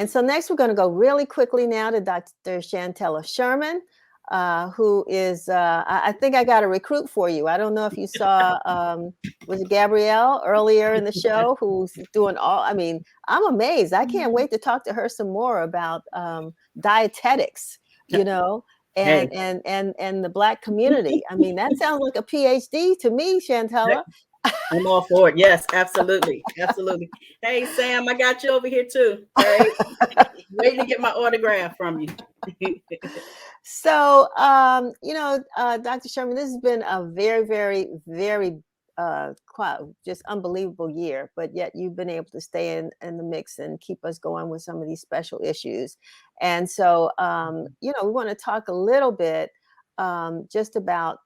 And so next, we're going to go really quickly now to Dr. Shantella Sherman, who is, I think I got a recruit for you. I don't know if you saw, was it Gabrielle earlier in the show, who's doing all, I mean, I'm amazed. I can't wait to talk to her some more about dietetics, you know, Hey. and the Black community. I mean, that sounds like a PhD to me, Shantella. I'm all for it. Yes, absolutely. Absolutely. Hey, Sam, I got you over here too. All right. Waiting to get my autograph from you. So, Dr. Sherman, this has been a very, very, very just unbelievable year, but yet you've been able to stay in the mix and keep us going with some of these special issues. And so, we want to talk a little bit just about,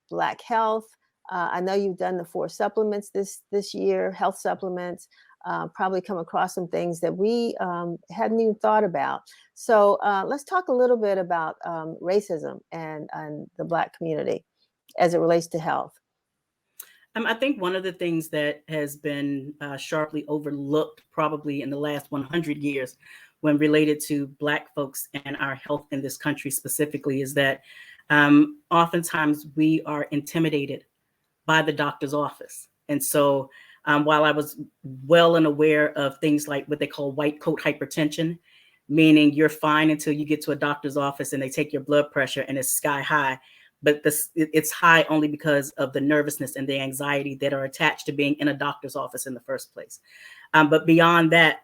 Black health. I know you've done the 4 supplements this year, health supplements. Probably come across some things that we hadn't even thought about. So let's talk a little bit about racism and the Black community as it relates to health. I think one of the things that has been sharply overlooked probably in the last 100 years when related to Black folks and our health in this country specifically is that oftentimes we are intimidated by the doctor's office. And so while I was well and aware of things like what they call white coat hypertension, meaning you're fine until you get to a doctor's office and they take your blood pressure and it's sky high, but it's high only because of the nervousness and the anxiety that are attached to being in a doctor's office in the first place. But beyond that,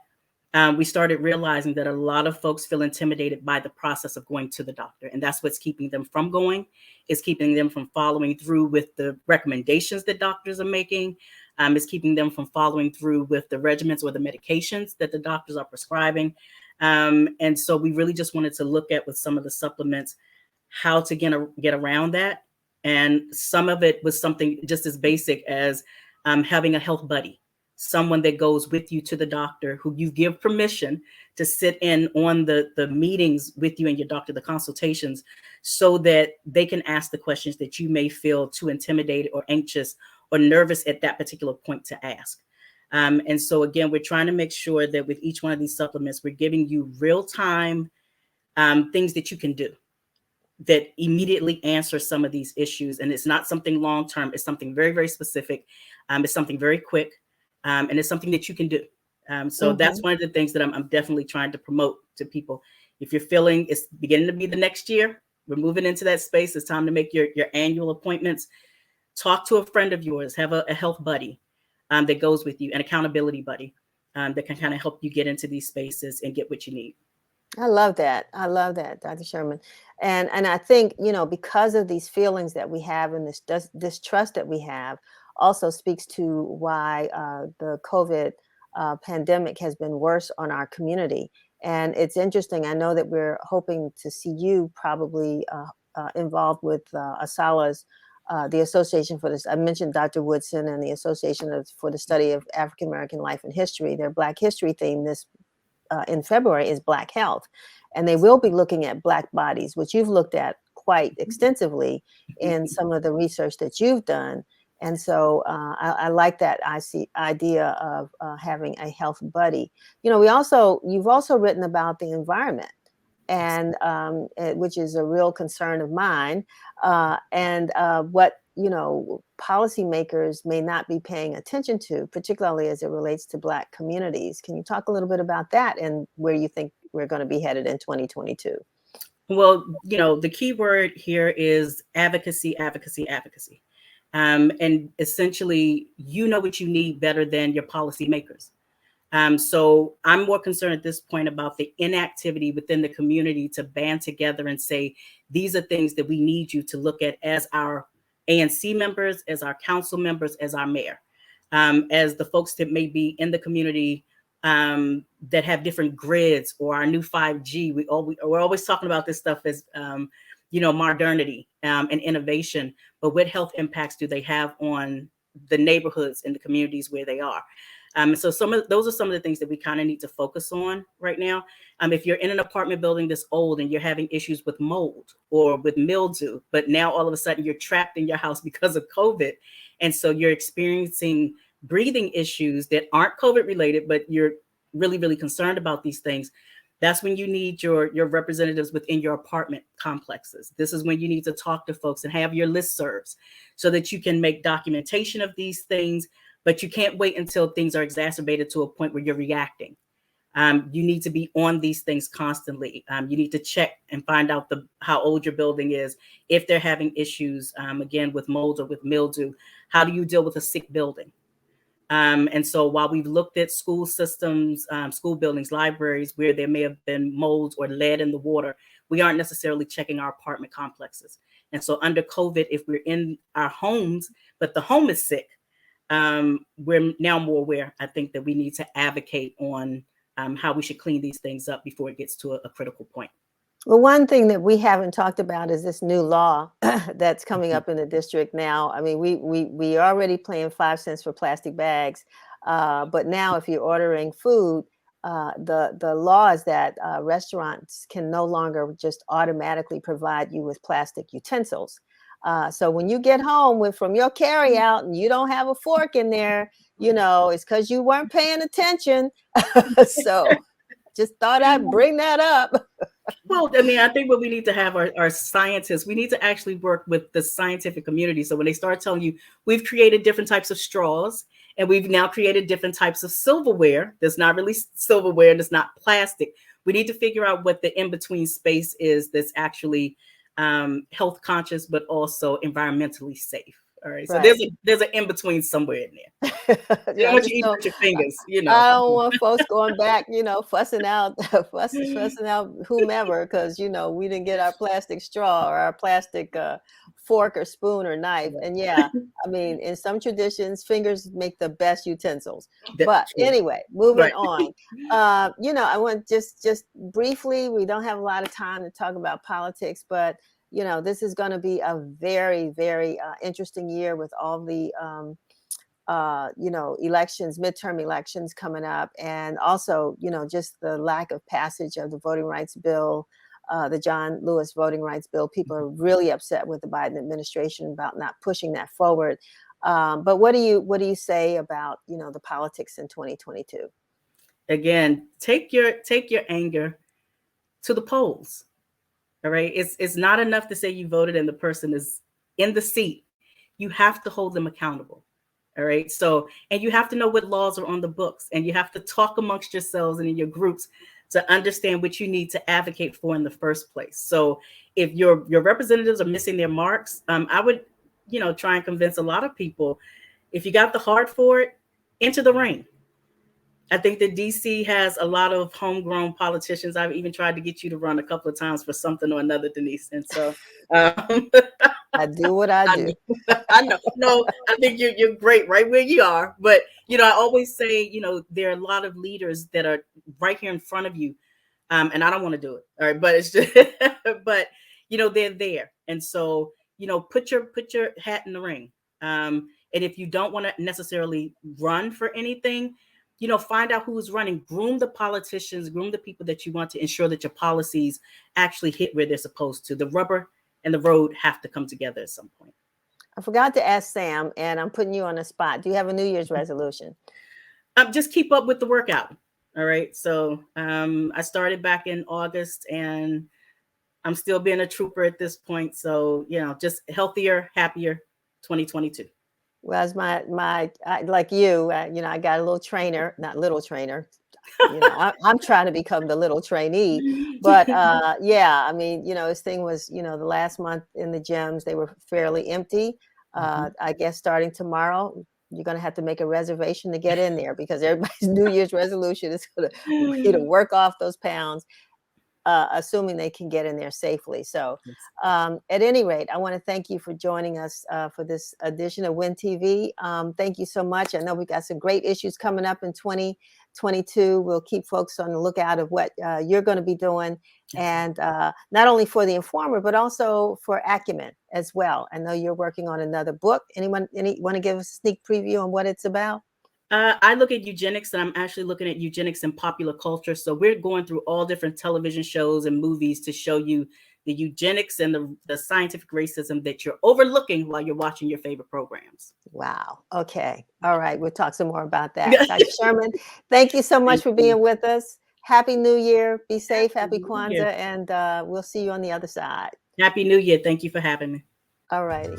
we started realizing that a lot of folks feel intimidated by the process of going to the doctor. And that's what's keeping them from going, is keeping them from following through with the recommendations that doctors are making. Is keeping them from following through with the regimens or the medications that the doctors are prescribing. And so we really just wanted to look at with some of the supplements, how to get around that. And some of it was something just as basic as having a health buddy, someone that goes with you to the doctor, who you give permission to sit in on the meetings with you and your doctor, the consultations, so that they can ask the questions that you may feel too intimidated or anxious or nervous at that particular point to ask. And so again, we're trying to make sure that with each one of these supplements, we're giving you real-time things that you can do that immediately answer some of these issues. And it's not something long-term. It's something very, very specific. It's something very quick. And it's something that you can do. So that's one of the things that I'm definitely trying to promote to people. If you're feeling it's beginning to be the next year, we're moving into that space. It's time to make your annual appointments. Talk to a friend of yours, have a health buddy that goes with you, an accountability buddy that can kind of help you get into these spaces and get what you need. I love that. I love that, Dr. Sherman. And I think, because of these feelings that we have and this distrust that we have also speaks to why the COVID pandemic has been worse on our community. And it's interesting. I know that we're hoping to see you probably involved with ASALH's, the Association for this. I mentioned Dr. Woodson and the Association for the Study of African American Life and History. Their Black History theme this in February is Black health. And they will be looking at Black bodies, which you've looked at quite extensively in some of the research that you've done. And so I like that idea of having a health buddy. You've also written about the environment, and which is a real concern of mine, and what policymakers may not be paying attention to, particularly as it relates to Black communities. Can you talk a little bit about that and where you think we're going to be headed in 2022? Well, the key word here is advocacy, advocacy, advocacy. And essentially, you know what you need better than your policymakers. So I'm more concerned at this point about the inactivity within the community to band together and say, these are things that we need you to look at as our ANC members, as our council members, as our mayor, as the folks that may be in the community that have different grids, or our new 5G. We're always talking about this stuff as, modernity and innovation, but what health impacts do they have on the neighborhoods and the communities where they are? So those are some of the things that we kind of need to focus on right now. If you're in an apartment building that's old and you're having issues with mold or with mildew, but now all of a sudden you're trapped in your house because of COVID, and so you're experiencing breathing issues that aren't COVID related, but you're really, really concerned about these things, that's when you need your representatives within your apartment complexes. This is when you need to talk to folks and have your listservs so that you can make documentation of these things, but you can't wait until things are exacerbated to a point where you're reacting. You need to be on these things constantly. You need to check and find out how old your building is, if they're having issues, again, with mold or with mildew. How do you deal with a sick building? And so while we've looked at school systems, school buildings, libraries, where there may have been mold or lead in the water, we aren't necessarily checking our apartment complexes. And so under COVID, if we're in our homes, but the home is sick, we're now more aware, I think, that we need to advocate on how we should clean these things up before it gets to a critical point. Well, one thing that we haven't talked about is this new law that's coming up in the district now. I mean, we are already paying 5 cents for plastic bags, but now if you're ordering food, the law is that restaurants can no longer just automatically provide you with plastic utensils. So when you get home from your carry out and you don't have a fork in there, it's because you weren't paying attention. So just thought I'd bring that up. Well, I mean, I think what we need to have our scientists, we need to actually work with the scientific community. So when they start telling you, we've created different types of straws and we've now created different types of silverware that's not really silverware and it's not plastic. We need to figure out what the in-between space is that's actually health conscious, but also environmentally safe. All right. So Right. there's an in-between somewhere in there. You don't want you eating with your fingers, I don't want folks going back, fussing out, fussing out whomever, because we didn't get our plastic straw or our plastic fork or spoon or knife. And yeah, I mean, in some traditions, fingers make the best utensils. But True. anyway, moving Right. on. I want just briefly, we don't have a lot of time to talk about politics, but this is going to be a very, very interesting year with all the elections, midterm elections coming up, and also, just the lack of passage of the voting rights bill, the John Lewis voting rights bill. People are really upset with the Biden administration about not pushing that forward. But what do you say about the politics in 2022? Again, take your anger to the polls. All right. It's not enough to say you voted and the person is in the seat. You have to hold them accountable. All right. So, and you have to know what laws are on the books, and you have to talk amongst yourselves and in your groups to understand what you need to advocate for in the first place. So if your representatives are missing their marks, I would, try and convince a lot of people, if you got the heart for it, enter the ring. I think that DC has a lot of homegrown politicians. I've even tried to get you to run a couple of times for something or another, Denise. And so I do what I I do. know. I know. No, I think you're great right where you are. But I always say, there are a lot of leaders that are right here in front of you, and I don't want to do it. All right, but it's just, but they're there, and so put your hat in the ring. And if you don't want to necessarily run for anything, find out who's running. Groom the politicians, groom the people that you want to ensure that your policies actually hit where they're supposed to. The rubber and the road have to come together at some point. I forgot to ask Sam, and I'm putting you on the spot. Do you have a New Year's resolution? Just keep up with the workout. All right. So I started back in August, and I'm still being a trooper at this point. So, just healthier, happier 2022. Well, as like you, I got a little trainer, not little trainer. I'm trying to become the little trainee, but yeah, I mean, his thing was, the last month in the gyms, they were fairly empty. I guess starting tomorrow, you're going to have to make a reservation to get in there, because everybody's New Year's resolution is going to work off those pounds. Assuming they can get in there safely. So at any rate, I want to thank you for joining us for this edition of Win TV. Thank you so much. I know we got some great issues coming up in 2022. We'll keep folks on the lookout of what you're going to be doing, and not only for the Informer, but also for Acumen as well. I know you're working on another book. Want to give us a sneak preview on what it's about? I look at eugenics, and I'm actually looking at eugenics and popular culture. So we're going through all different television shows and movies to show you the eugenics and the scientific racism that you're overlooking while you're watching your favorite programs. Wow. Okay. All right. We'll talk some more about that. Dr. Sherman, thank you so much Thank for you. being with us. Happy New Year. Be safe. Happy New Year. Kwanzaa. And we'll see you on the other side. Happy New Year. Thank you for having me. All righty.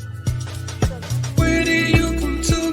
Where do you come to